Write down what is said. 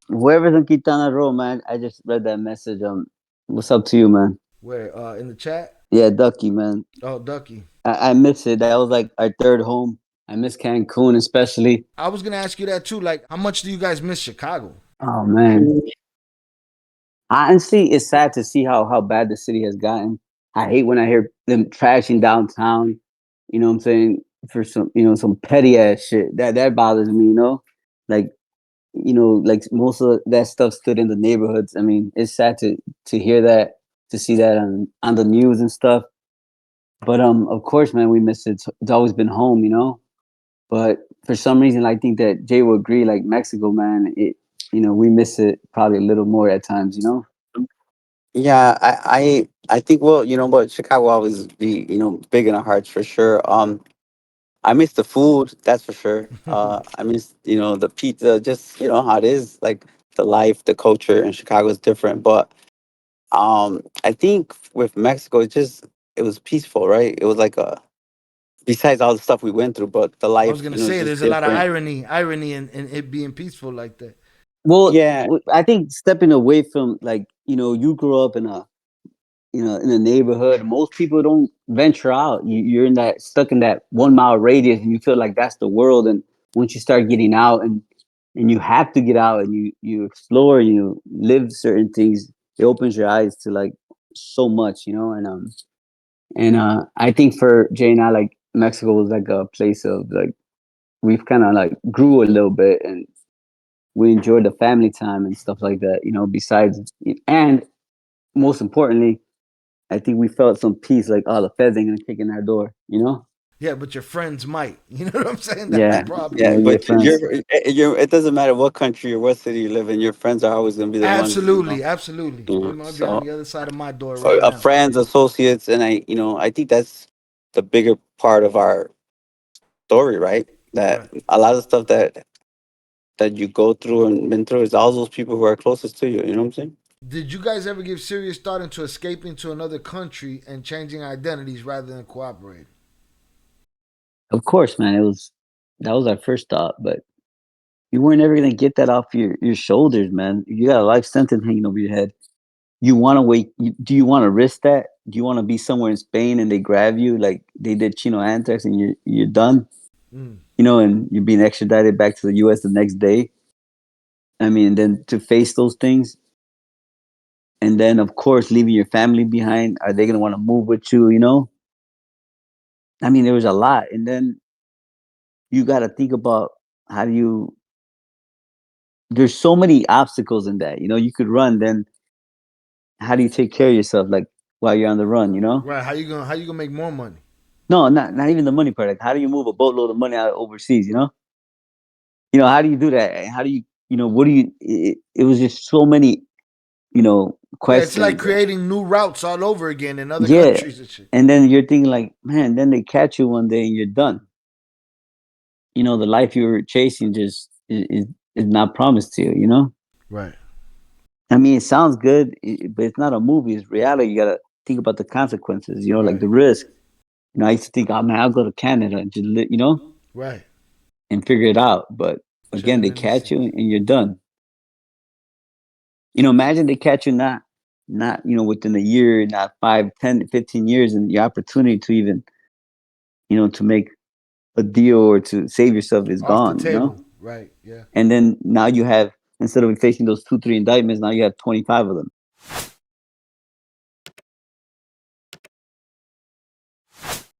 Whoever's on Quintana Roo, man, I just read that message. What's up to you, man? Where in the chat? Yeah, Ducky, man. Oh, Ducky. I miss it. That was like our third home. I miss Cancun, especially. I was gonna ask you that too. Like, how much do you guys miss Chicago? Oh man, honestly, it's sad to see how bad the city has gotten. I hate when I hear them trashing downtown. You know what I'm saying? For some, some petty ass shit. That bothers me. Like like most of that stuff stood in the neighborhoods. I mean, it's sad to hear that, to see that on the news and stuff. But of course, man, we miss it. It's always been home. But for some reason, I think that Jay will agree. Like Mexico, man, we miss it probably a little more at times. Yeah, I think but Chicago will always be big in our hearts for sure. I miss the food, that's for sure. I miss the pizza, just how it is, like the life, the culture in Chicago is different. But I think with Mexico, it was peaceful, right? It was like a besides all the stuff we went through, but the I was life, gonna is say just there's a lot of different. irony in it being peaceful like that. Well, Yeah, I think stepping away from, like, you grew up in a neighborhood. Most people don't venture out. You're in that stuck in that 1 mile radius, and you feel like that's the world. And once you start getting out, and you have to get out, and you explore and you live certain things, it opens your eyes to like so much. And I think for Jay and I, like, Mexico was like a place of like we've kind of like grew a little bit, and we enjoyed the family time and stuff like that. Besides, and most importantly, I think we felt some peace, like, oh, the feds ain't gonna kick in our door. Yeah, but your friends might. You know what I'm saying? That's the Yeah, problem. yeah, yeah, we get but friends. it doesn't matter what country or what city you live in. Your friends are always going to be the ones, Absolutely, absolutely. They might be on So the other side of my door right now. friends, associates, and I think that's the bigger part of our story, right? That Right. a lot of stuff that you go through and been through is all those people who are closest to you. You know what I'm saying? Did you guys ever give serious thought into escaping to another country and changing identities rather than cooperating? Of course, man. That was our first thought, but you weren't ever gonna get that off your shoulders, man. You got a life sentence hanging over your head. You want to wait? Do you want to risk that? Do you want to be somewhere in Spain and they grab you like they did Chino Antex, and you're done? Mm. And you're being extradited back to the U.S. the next day. I mean, then to face those things, and then of course leaving your family behind. Are they gonna want to move with you? I mean, there was a lot, and then you got to think about how do you. There's so many obstacles in that. You could run, then how do you take care of yourself, like, while you're on the run? Right. How you gonna make more money? No, not even the money part. Like, how do you move a boatload of money out overseas? How do you do that? How do you, what do you? It was just so many, Yeah, it's like questions. creating new routes all over again in other Yeah, countries and shit. and then you're thinking like, man, then they catch you one day and you're done. The life you were chasing just is not promised to you. Right. I mean, it sounds good, but it's not a movie. It's reality. You gotta think about the consequences. Like Right. the risk. I used to think, oh man, I'll go to Canada and just Right. and figure it out. But again, Chilling they in the catch you city. and you're done. Imagine they catch you not within a year, not 5, 10, 15 years, and your opportunity to even to make a deal or to save yourself is Off the gone. table. Right. Yeah. And then now you have, instead of facing those 2, 3 indictments, now you have 25 of them.